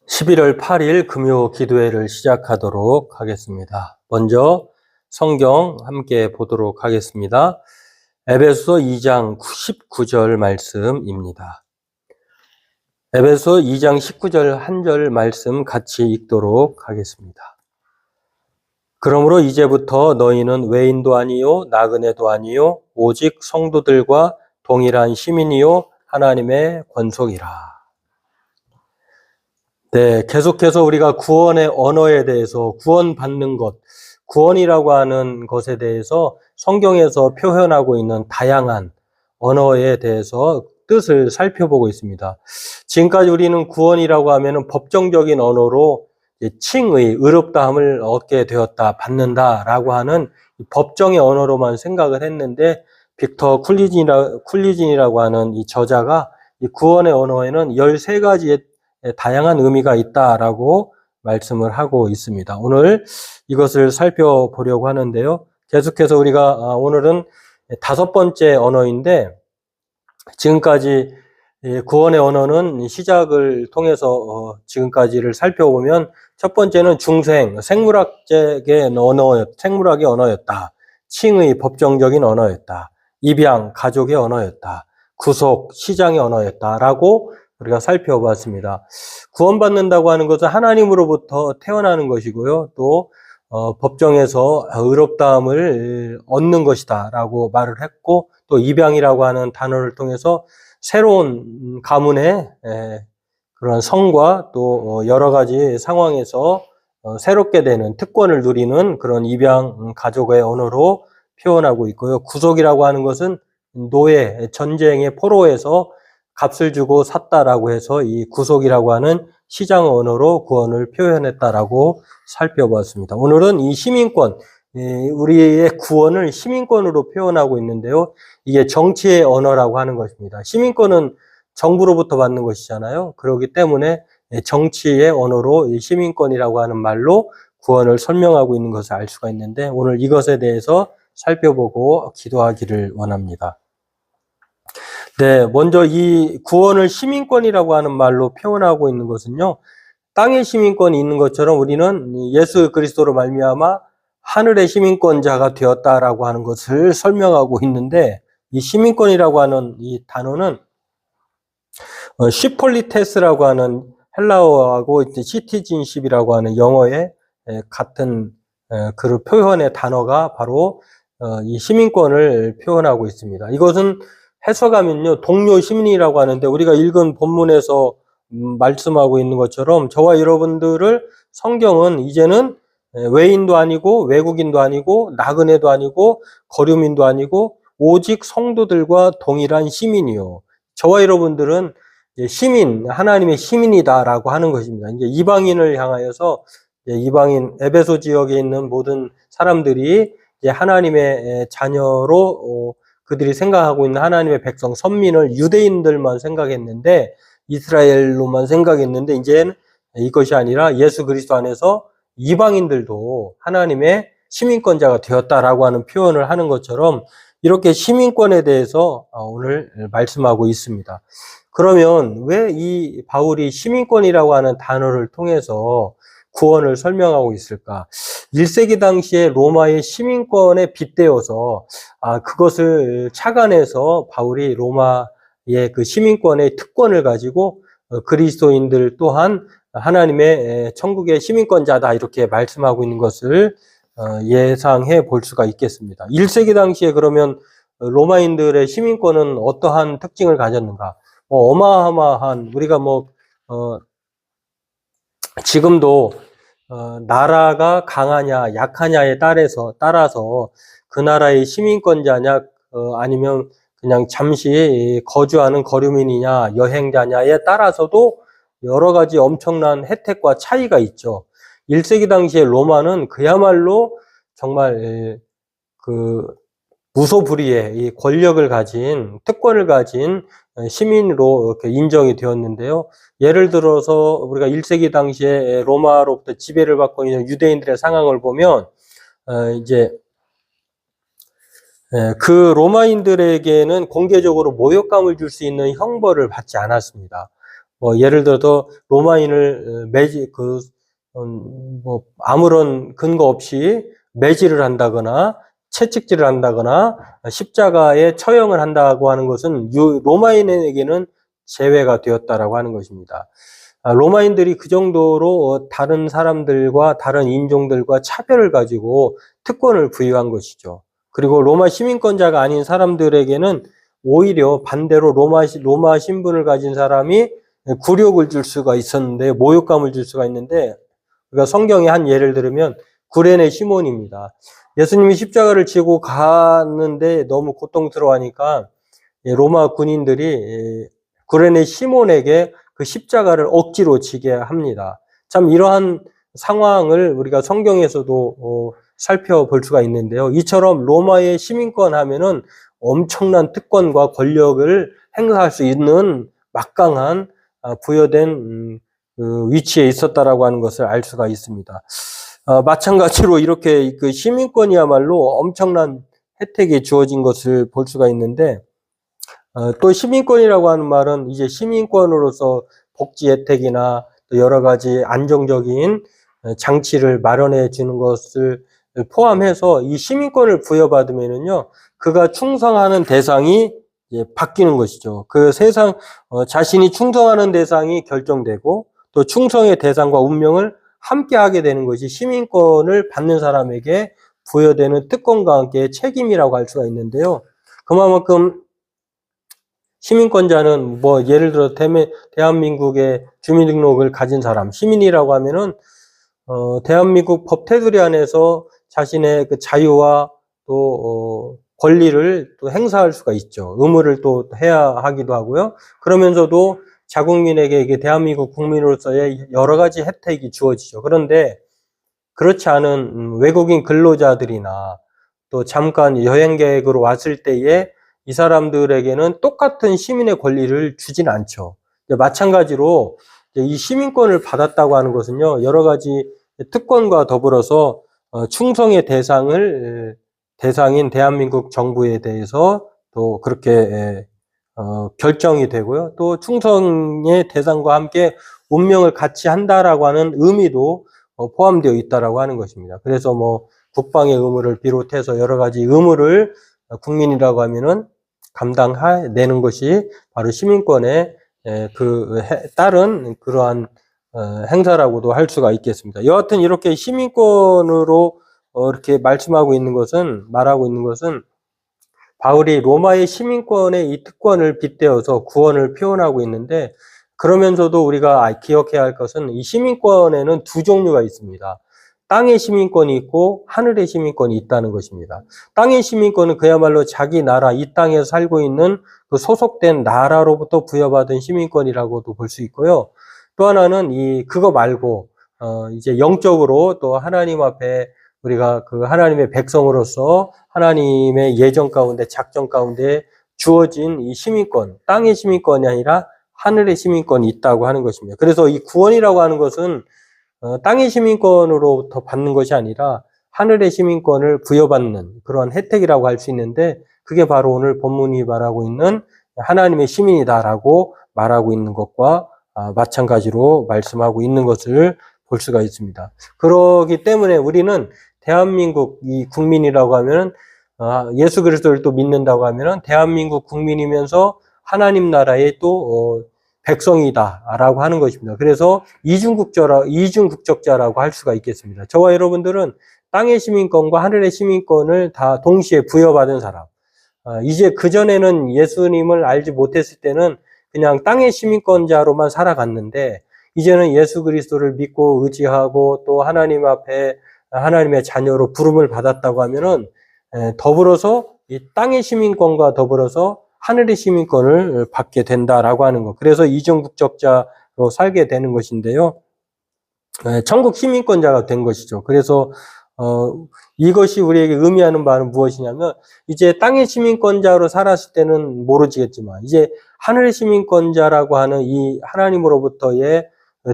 11월 8일 금요 기도회를 시작하도록 하겠습니다. 먼저 성경 함께 보도록 하겠습니다. 에베소 2장 19절 말씀입니다. 에베소 2장 19절 한 절 말씀 같이 읽도록 하겠습니다. 그러므로 이제부터 너희는 외인도 아니요 나그네도 아니요 오직 성도들과 동일한 시민이요 하나님의 권속이라. 네, 계속해서 우리가 구원의 언어에 대해서 구원받는 것, 구원이라고 하는 것에 대해서 성경에서 표현하고 있는 다양한 언어에 대해서 뜻을 살펴보고 있습니다. 지금까지 우리는 구원이라고 하면은 법정적인 언어로 칭의, 의롭다함을 얻게 되었다, 받는다라고 하는 법정의 언어로만 생각을 했는데 빅터 쿨리진이라고 하는 이 저자가 이 구원의 언어에는 13가지의 다양한 의미가 있다라고 말씀을 하고 있습니다. 오늘 이것을 살펴보려고 하는데요. 계속해서 우리가 오늘은 5번째 언어인데 지금까지 구원의 언어는 시작을 통해서 지금까지를 살펴보면 첫 번째는 중생, 생물학의 언어였다. 칭의, 법정적인 언어였다. 입양, 가족의 언어였다. 구속, 시장의 언어였다라고 우리가 살펴봤습니다. 구원받는다고 하는 것은 하나님으로부터 태어나는 것이고요. 또 법정에서 의롭다함을 얻는 것이다 라고 말을 했고, 또 입양이라고 하는 단어를 통해서 새로운 가문의 그런 성과 또 여러 가지 상황에서 새롭게 되는 특권을 누리는 그런 입양 가족의 언어로 표현하고 있고요. 구속이라고 하는 것은 노예, 전쟁의 포로에서 값을 주고 샀다라고 해서 이 구속이라고 하는 시장 언어로 구원을 표현했다라고 살펴봤습니다. 오늘은 이 시민권, 우리의 구원을 시민권으로 표현하고 있는데요. 이게 정치의 언어라고 하는 것입니다. 시민권은 정부로부터 받는 것이잖아요. 그렇기 때문에 정치의 언어로 이 시민권이라고 하는 말로 구원을 설명하고 있는 것을 알 수가 있는데 오늘 이것에 대해서 살펴보고 기도하기를 원합니다. 네, 먼저 이 구원을 시민권이라고 하는 말로 표현하고 있는 것은요. 땅의 시민권이 있는 것처럼 우리는 예수 그리스도로 말미암아 하늘의 시민권자가 되었다라고 하는 것을 설명하고 있는데 이 시민권이라고 하는 이 단어는 시폴리테스라고 하는 헬라어하고 시티즌십이라고 하는 영어의 같은 그 표현의 단어가 바로 이 시민권을 표현하고 있습니다. 이것은 해석하면요, 동료 시민이라고 하는데 우리가 읽은 본문에서 말씀하고 있는 것처럼 저와 여러분들을 성경은 이제는 외인도 아니고 외국인도 아니고 나그네도 아니고 거류민도 아니고 오직 성도들과 동일한 시민이요. 저와 여러분들은 시민, 하나님의 시민이다라고 하는 것입니다. 이제 이방인을 향하여서 이방인 에베소 지역에 있는 모든 사람들이 이제 하나님의 자녀로 그들이 생각하고 있는 하나님의 백성, 선민을 유대인들만 생각했는데 이스라엘로만 생각했는데 이제는 이것이 아니라 예수 그리스도 안에서 이방인들도 하나님의 시민권자가 되었다라고 하는 표현을 하는 것처럼 이렇게 시민권에 대해서 오늘 말씀하고 있습니다. 그러면 왜 이 바울이 시민권이라고 하는 단어를 통해서 구원을 설명하고 있을까? 1세기 당시에 로마의 시민권에 빗대어서 그것을 착안해서 바울이 로마의 그 시민권의 특권을 가지고 그리스도인들 또한 하나님의 천국의 시민권자다 이렇게 말씀하고 있는 것을 예상해 볼 수가 있겠습니다. 1세기 당시에 그러면 로마인들의 시민권은 어떠한 특징을 가졌는가? 어마어마한 우리가 지금도 나라가 강하냐 약하냐에 따라서 그 나라의 시민권자냐 아니면 그냥 잠시 거주하는 거류민이냐 여행자냐에 따라서도 여러 가지 엄청난 혜택과 차이가 있죠. 1세기 당시에 로마는 그야말로 정말 그 무소불위의 이 권력을 가진 특권을 가진 시민으로 이렇게 인정이 되었는데요. 예를 들어서 우리가 1세기 당시에 로마로부터 지배를 받고 있는 유대인들의 상황을 보면 이제 그 로마인들에게는 공개적으로 모욕감을 줄 수 있는 형벌을 받지 않았습니다. 뭐 예를 들어서 로마인을 아무런 근거 없이 매질을 한다거나 채찍질을 한다거나 십자가에 처형을 한다고 하는 것은 로마인에게는 제외가 되었다라고 하는 것입니다. 로마인들이 그 정도로 다른 사람들과 다른 인종들과 차별을 가지고 특권을 부여한 것이죠. 그리고 로마 시민권자가 아닌 사람들에게는 오히려 반대로 로마 신분을 가진 사람이 굴욕을 줄 수가 있었는데, 모욕감을 줄 수가 있는데, 그러니까 성경의 한 예를 들으면 구레네 시몬입니다. 예수님이 십자가를 지고 가는데 너무 고통스러워하니까 로마 군인들이 구레네 시몬에게 그 십자가를 억지로 지게 합니다. 참 이러한 상황을 우리가 성경에서도 살펴볼 수가 있는데요. 이처럼 로마의 시민권 하면은 엄청난 특권과 권력을 행사할 수 있는 막강한 부여된 그 위치에 있었다라고 하는 것을 알 수가 있습니다. 마찬가지로 이렇게 그 시민권이야말로 엄청난 혜택이 주어진 것을 볼 수가 있는데, 또 시민권이라고 하는 말은 이제 시민권으로서 복지 혜택이나 또 여러 가지 안정적인 장치를 마련해 주는 것을 포함해서 이 시민권을 부여받으면은요, 그가 충성하는 대상이 바뀌는 것이죠. 그 자신이 충성하는 대상이 결정되고 또 충성의 대상과 운명을 함께 하게 되는 것이 시민권을 받는 사람에게 부여되는 특권과 함께 책임이라고 할 수가 있는데요. 그만큼 시민권자는 뭐 예를 들어 대한민국의 주민등록을 가진 사람, 시민이라고 하면은 대한민국 법 테두리 안에서 자신의 그 자유와 또 권리를 또 행사할 수가 있죠. 의무를 또 해야 하기도 하고요. 그러면서도 자국민에게 이게 대한민국 국민으로서의 여러 가지 혜택이 주어지죠. 그런데 그렇지 않은 외국인 근로자들이나 또 잠깐 여행 계획으로 왔을 때에 이 사람들에게는 똑같은 시민의 권리를 주진 않죠. 마찬가지로 이 시민권을 받았다고 하는 것은요, 여러 가지 특권과 더불어서 충성의 대상인 대한민국 정부에 대해서 또 그렇게 결정이 되고요. 또 충성의 대상과 함께 운명을 같이 한다라고 하는 의미도 포함되어 있다라고 하는 것입니다. 그래서 뭐 국방의 의무를 비롯해서 여러 가지 의무를 국민이라고 하면은 감당해내는 것이 바로 시민권에 따른 그러한 행사라고도 할 수가 있겠습니다. 여하튼 이렇게 시민권으로 이렇게 말하고 있는 것은 바울이 로마의 시민권의 이 특권을 빗대어서 구원을 표현하고 있는데, 그러면서도 우리가 기억해야 할 것은 이 시민권에는 두 종류가 있습니다. 땅의 시민권이 있고 하늘의 시민권이 있다는 것입니다. 땅의 시민권은 그야말로 자기 나라, 이 땅에 살고 있는 그 소속된 나라로부터 부여받은 시민권이라고도 볼 수 있고요. 또 하나는 그거 말고 이제 영적으로 또 하나님 앞에 우리가 그 하나님의 백성으로서 하나님의 예정 가운데, 작정 가운데 주어진 이 시민권, 땅의 시민권이 아니라 하늘의 시민권이 있다고 하는 것입니다. 그래서 이 구원이라고 하는 것은 땅의 시민권으로부터 받는 것이 아니라 하늘의 시민권을 부여받는 그런 혜택이라고 할 수 있는데, 그게 바로 오늘 본문이 말하고 있는 하나님의 시민이다라고 말하고 있는 것과 마찬가지로 말씀하고 있는 것을 볼 수가 있습니다. 그렇기 때문에 우리는 대한민국 이 국민이라고 하면은 예수 그리스도를 또 믿는다고 하면은 대한민국 국민이면서 하나님 나라의 또 백성이다라고 하는 것입니다. 그래서 이중국적자라고 할 수가 있겠습니다. 저와 여러분들은 땅의 시민권과 하늘의 시민권을 다 동시에 부여받은 사람. 이제 그전에는 예수님을 알지 못했을 때는 그냥 땅의 시민권자로만 살아갔는데, 이제는 예수 그리스도를 믿고 의지하고 또 하나님 앞에 하나님의 자녀로 부름을 받았다고 하면은 더불어서 이 땅의 시민권과 더불어서 하늘의 시민권을 받게 된다라고 하는 것. 그래서 이중국적자로 살게 되는 것인데요. 천국 시민권자가 된 것이죠. 그래서 이것이 우리에게 의미하는 바는 무엇이냐면, 이제 땅의 시민권자로 살았을 때는 모르지겠지만 이제 하늘의 시민권자라고 하는 이 하나님으로부터의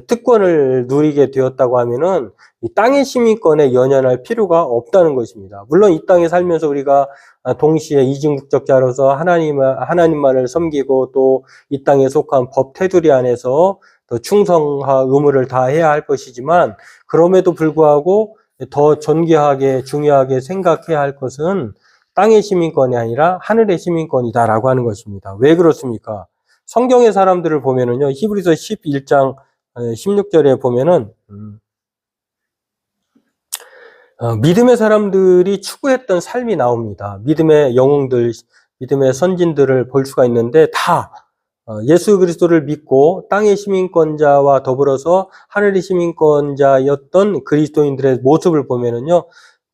특권을 누리게 되었다고 하면은 이 땅의 시민권에 연연할 필요가 없다는 것입니다. 물론 이 땅에 살면서 우리가 동시에 이중국적자로서 하나님만을 섬기고 또 이 땅에 속한 법 테두리 안에서 또 충성과 의무를 다해야 할 것이지만, 그럼에도 불구하고 더 존귀하게 중요하게 생각해야 할 것은 땅의 시민권이 아니라 하늘의 시민권이다라고 하는 것입니다. 왜 그렇습니까? 성경의 사람들을 보면은요, 히브리서 11장 16절에 보면은 믿음의 사람들이 추구했던 삶이 나옵니다. 믿음의 영웅들, 믿음의 선진들을 볼 수가 있는데 다 예수 그리스도를 믿고 땅의 시민권자와 더불어서 하늘의 시민권자였던 그리스도인들의 모습을 보면은요,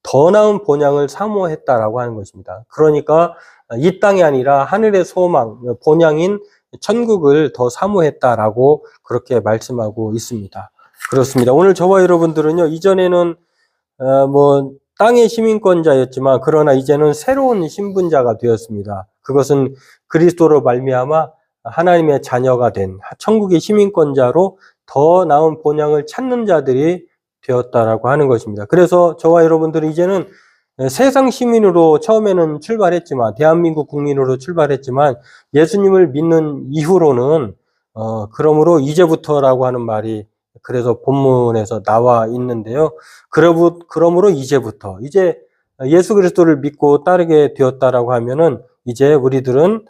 더 나은 본향을 사모했다라고 하는 것입니다. 그러니까 이 땅이 아니라 하늘의 소망, 본향인 천국을 더 사모했다라고 그렇게 말씀하고 있습니다. 그렇습니다. 오늘 저와 여러분들은요, 이전에는 땅의 시민권자였지만 그러나 이제는 새로운 신분자가 되었습니다. 그것은 그리스도로 말미암아 하나님의 자녀가 된 천국의 시민권자로 더 나은 본향을 찾는 자들이 되었다라고 하는 것입니다. 그래서 저와 여러분들은 이제는 세상 시민으로 처음에는 출발했지만, 대한민국 국민으로 출발했지만 예수님을 믿는 이후로는 그러므로 이제부터라고 하는 말이 그래서 본문에서 나와 있는데요. 그러므로 이제부터, 이제 예수 그리스도를 믿고 따르게 되었다라고 하면은 이제 우리들은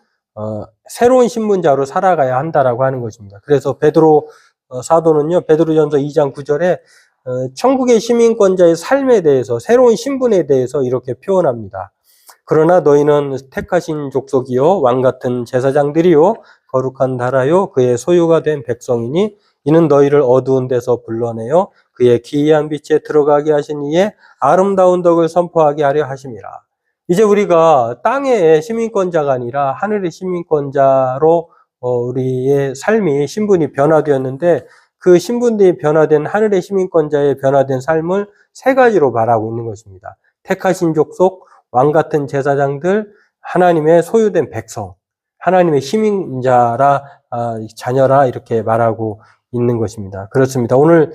새로운 신분자로 살아가야 한다라고 하는 것입니다. 그래서 베드로 사도는요, 베드로전서 2장 9절에 천국의 시민권자의 삶에 대해서, 새로운 신분에 대해서 이렇게 표현합니다. 그러나 너희는 택하신 족속이요 왕같은 제사장들이요 거룩한 나라요 그의 소유가 된 백성이니 이는 너희를 어두운 데서 불러내어 그의 기이한 빛에 들어가게 하신 이의 아름다운 덕을 선포하게 하려 하심이라. 이제 우리가 땅의 시민권자가 아니라 하늘의 시민권자로 우리의 삶이, 신분이 변화되었는데, 그 신분이 변화된 하늘의 시민권자의 변화된 삶을 세 가지로 말하고 있는 것입니다. 택하신 족속, 왕같은 제사장들, 하나님의 소유된 백성, 하나님의 시민자라, 자녀라, 이렇게 말하고 있는 것입니다. 그렇습니다. 오늘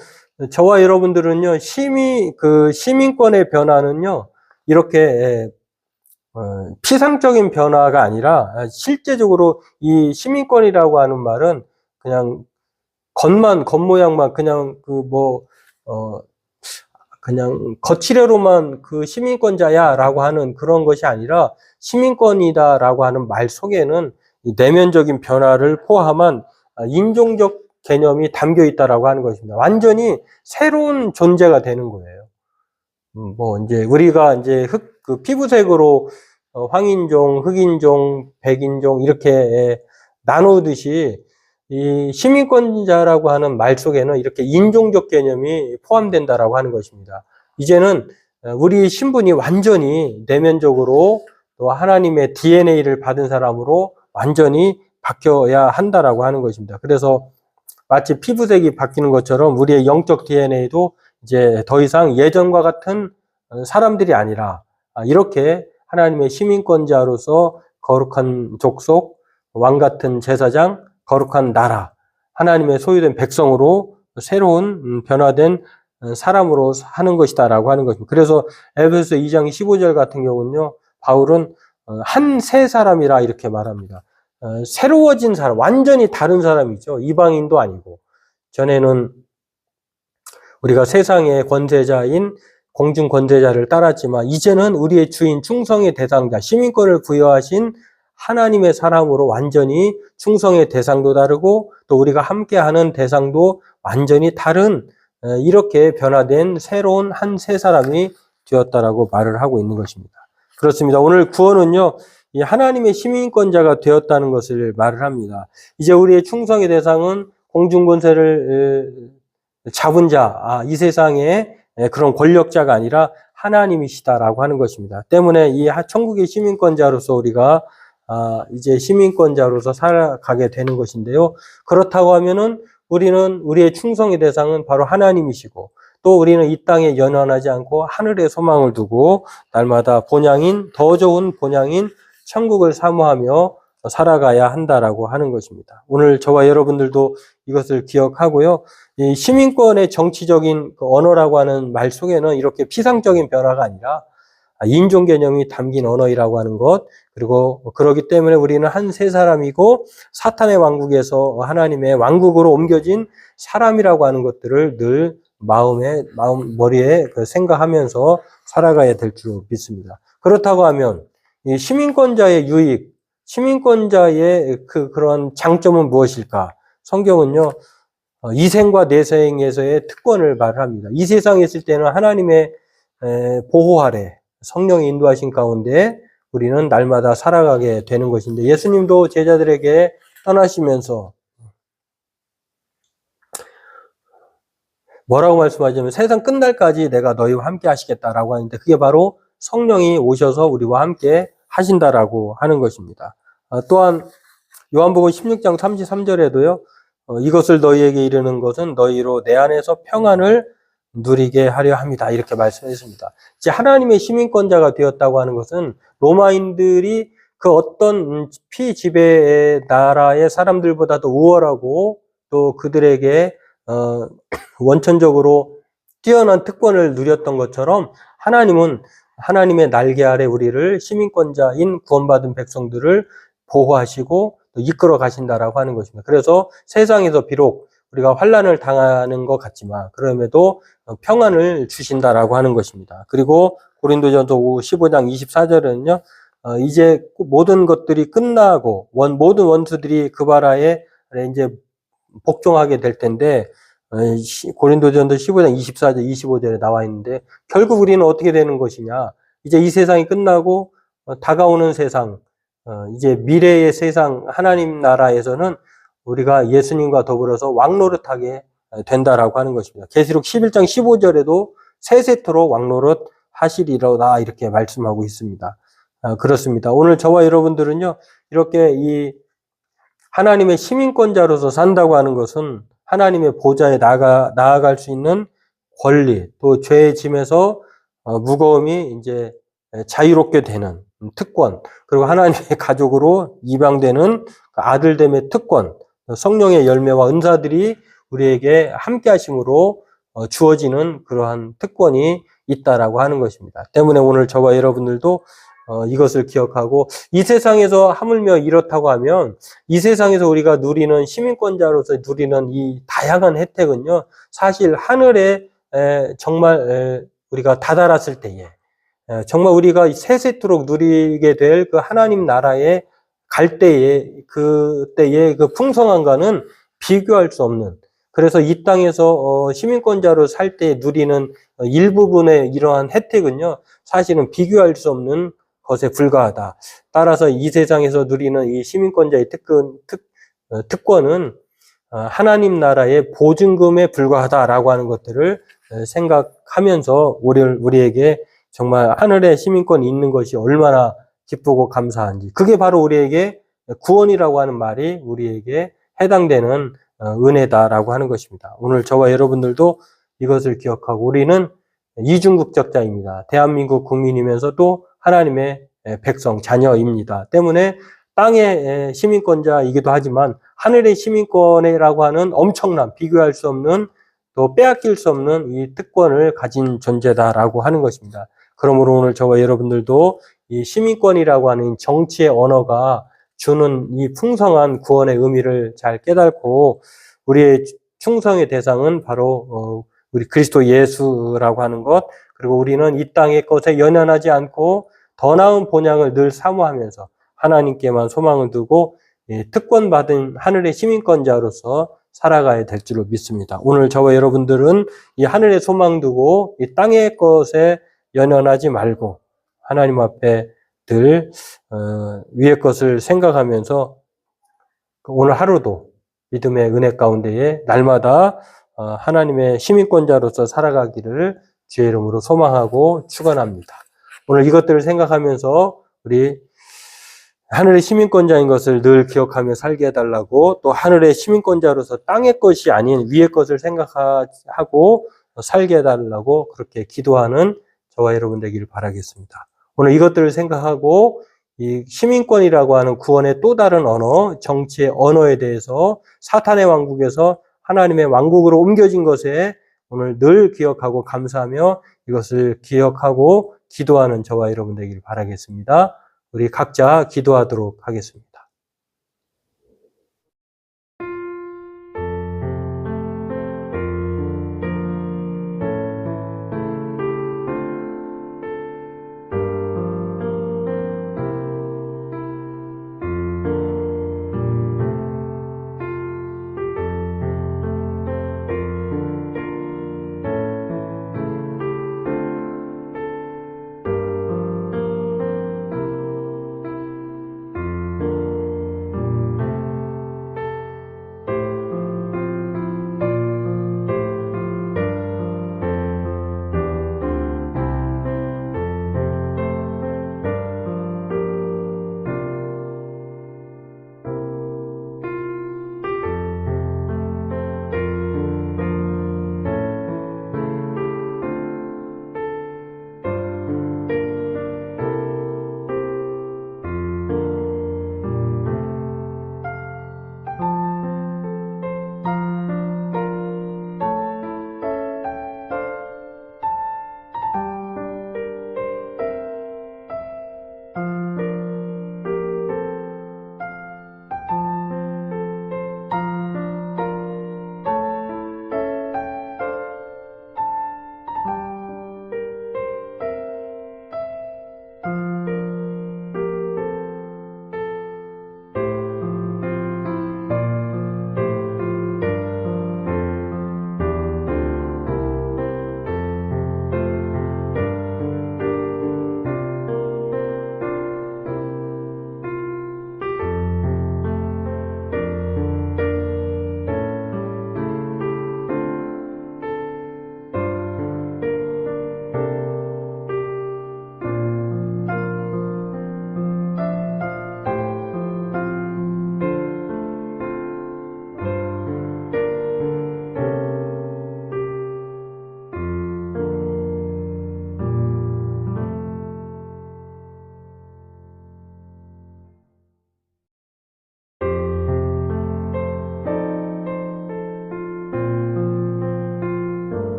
저와 여러분들은요, 시민권의 변화는요, 이렇게 피상적인 변화가 아니라 실제적으로 이 시민권이라고 하는 말은 그냥 겉모양만 그냥 그냥 거칠애로만 그 시민권자야라고 하는 그런 것이 아니라, 시민권이다라고 하는 말 속에는 내면적인 변화를 포함한 인종적 개념이 담겨 있다라고 하는 것입니다. 완전히 새로운 존재가 되는 거예요. 이제 우리가 이제 피부색으로 황인종, 흑인종, 백인종 이렇게 나누듯이 이 시민권자라고 하는 말 속에는 이렇게 인종적 개념이 포함된다라고 하는 것입니다. 이제는 우리 신분이 완전히 내면적으로 또 하나님의 DNA를 받은 사람으로 완전히 바뀌어야 한다라고 하는 것입니다. 그래서 마치 피부색이 바뀌는 것처럼 우리의 영적 DNA도 이제 더 이상 예전과 같은 사람들이 아니라 이렇게 하나님의 시민권자로서 거룩한 족속, 왕같은 제사장, 거룩한 나라, 하나님의 소유된 백성으로 새로운 변화된 사람으로 하는 것이다라고 하는 것입니다. 그래서 에베소서 2장 15절 같은 경우는요, 바울은 한 새 사람이라 이렇게 말합니다. 새로워진 사람, 완전히 다른 사람이죠. 이방인도 아니고. 전에는 우리가 세상의 권세자인 공중 권세자를 따랐지만 이제는 우리의 주인, 충성의 대상자, 시민권을 부여하신 하나님의 사람으로 완전히 충성의 대상도 다르고 또 우리가 함께하는 대상도 완전히 다른, 이렇게 변화된 새로운 한 새 사람이 되었다라고 말을 하고 있는 것입니다. 그렇습니다. 오늘 구원은요, 이 하나님의 시민권자가 되었다는 것을 말을 합니다. 이제 우리의 충성의 대상은 공중권세를 잡은 자, 이 세상의 그런 권력자가 아니라 하나님이시다라고 하는 것입니다. 때문에 이 천국의 시민권자로서 우리가 이제 시민권자로서 살아가게 되는 것인데요. 그렇다고 하면은 우리는, 우리의 충성의 대상은 바로 하나님이시고, 또 우리는 이 땅에 연연하지 않고 하늘에 소망을 두고 날마다 더 좋은 본향인 천국을 사모하며 살아가야 한다라고 하는 것입니다. 오늘 저와 여러분들도 이것을 기억하고요. 이 시민권의 정치적인 언어라고 하는 말 속에는 이렇게 피상적인 변화가 아니라 인종 개념이 담긴 언어이라고 하는 것, 그리고 그러기 때문에 우리는 한 세 사람이고 사탄의 왕국에서 하나님의 왕국으로 옮겨진 사람이라고 하는 것들을 늘 머리에 생각하면서 살아가야 될 줄 믿습니다. 그렇다고 하면 이 시민권자의 유익, 시민권자의 그런 장점은 무엇일까? 성경은요, 이생과 내생에서의 특권을 말합니다. 이 세상에 있을 때는 하나님의 보호 아래 성령의 인도하신 가운데 우리는 날마다 살아가게 되는 것인데, 예수님도 제자들에게 떠나시면서 뭐라고 말씀하시냐면 세상 끝날까지 내가 너희와 함께 하시겠다라고 하는데, 그게 바로 성령이 오셔서 우리와 함께 하신다라고 하는 것입니다. 또한 요한복음 16장 33절에도요. 이것을 너희에게 이르는 것은 너희로 내 안에서 평안을 누리게 하려 합니다. 이렇게 말씀했습니다. 이제 하나님의 시민권자가 되었다고 하는 것은 로마인들이 그 어떤 피지배의 나라의 사람들보다도 우월하고 또 그들에게 원천적으로 뛰어난 특권을 누렸던 것처럼 하나님은 하나님의 날개 아래 우리를 시민권자인 구원받은 백성들을 보호하시고 또 이끌어 가신다라고 하는 것입니다. 그래서 세상에서 비록 우리가 환난을 당하는 것 같지만 그럼에도 평안을 주신다라고 하는 것입니다. 그리고 고린도전서 15장 24절에는요. 이제 모든 것들이 끝나고 모든 원수들이 그 바라에 이제 복종하게 될 텐데, 고린도전서 15장 24절 25절에 나와 있는데, 결국 우리는 어떻게 되는 것이냐? 이제 이 세상이 끝나고 다가오는 세상, 이제 미래의 세상 하나님 나라에서는 우리가 예수님과 더불어서 왕노릇하게 된다라고 하는 것입니다. 계시록 11장 15절에도 세세토록 왕노릇 하시리로다 이렇게 말씀하고 있습니다. 그렇습니다. 오늘 저와 여러분들은요, 이렇게 이 하나님의 시민권자로서 산다고 하는 것은 하나님의 보좌에 나아갈 수 있는 권리, 또 죄의 짐에서 무거움이 이제 자유롭게 되는 특권, 그리고 하나님의 가족으로 입양되는 아들됨의 특권, 성령의 열매와 은사들이 우리에게 함께 하심으로 주어지는 그러한 특권이 있다라고 하는 것입니다. 때문에 오늘 저와 여러분들도 이것을 기억하고, 이 세상에서 하물며 이렇다고 하면 이 세상에서 우리가 누리는 시민권자로서 누리는 이 다양한 혜택은요, 사실 하늘에 정말 우리가 다다랐을 때에 정말 우리가 세세토록 누리게 될 그 하나님 나라에 갈 때에 그때의 그 풍성함과는 비교할 수 없는, 그래서 이 땅에서 시민권자로 살 때 누리는 일부분의 이러한 혜택은요, 사실은 비교할 수 없는 것에 불과하다. 따라서 이 세상에서 누리는 이 시민권자의 특권은 하나님 나라의 보증금에 불과하다라고 하는 것들을 생각하면서 우리에게 정말 하늘의 시민권이 있는 것이 얼마나 기쁘고 감사한지, 그게 바로 우리에게 구원이라고 하는 말이 우리에게 해당되는 은혜다라고 하는 것입니다. 오늘 저와 여러분들도 이것을 기억하고, 우리는 이중국적자입니다. 대한민국 국민이면서도 하나님의 백성, 자녀입니다. 때문에 땅의 시민권자이기도 하지만 하늘의 시민권이라고 하는 엄청난, 비교할 수 없는, 또 빼앗길 수 없는 이 특권을 가진 존재다라고 하는 것입니다. 그러므로 오늘 저와 여러분들도 이 시민권이라고 하는 정치의 언어가 주는 이 풍성한 구원의 의미를 잘 깨닫고, 우리의 충성의 대상은 바로 우리 그리스도 예수라고 하는 것, 그리고 우리는 이 땅의 것에 연연하지 않고 더 나은 본향을 늘 사모하면서 하나님께만 소망을 두고 특권받은 하늘의 시민권자로서 살아가야 될 줄로 믿습니다. 오늘 저와 여러분들은 이 하늘에 소망 두고 이 땅의 것에 연연하지 말고 하나님 앞에 늘 위의 것을 생각하면서 오늘 하루도 믿음의 은혜 가운데에 날마다 하나님의 시민권자로서 살아가기를 주의 이름으로 소망하고 축원합니다. 오늘 이것들을 생각하면서 우리 하늘의 시민권자인 것을 늘 기억하며 살게 해달라고, 또 하늘의 시민권자로서 땅의 것이 아닌 위의 것을 생각하고 살게 해달라고 그렇게 기도하는 저와 여러분 되기를 바라겠습니다. 오늘 이것들을 생각하고 이 시민권이라고 하는 구원의 또 다른 언어, 정치의 언어에 대해서 사탄의 왕국에서 하나님의 왕국으로 옮겨진 것에 오늘 늘 기억하고 감사하며 이것을 기억하고 기도하는 저와 여러분 되길 바라겠습니다. 우리 각자 기도하도록 하겠습니다.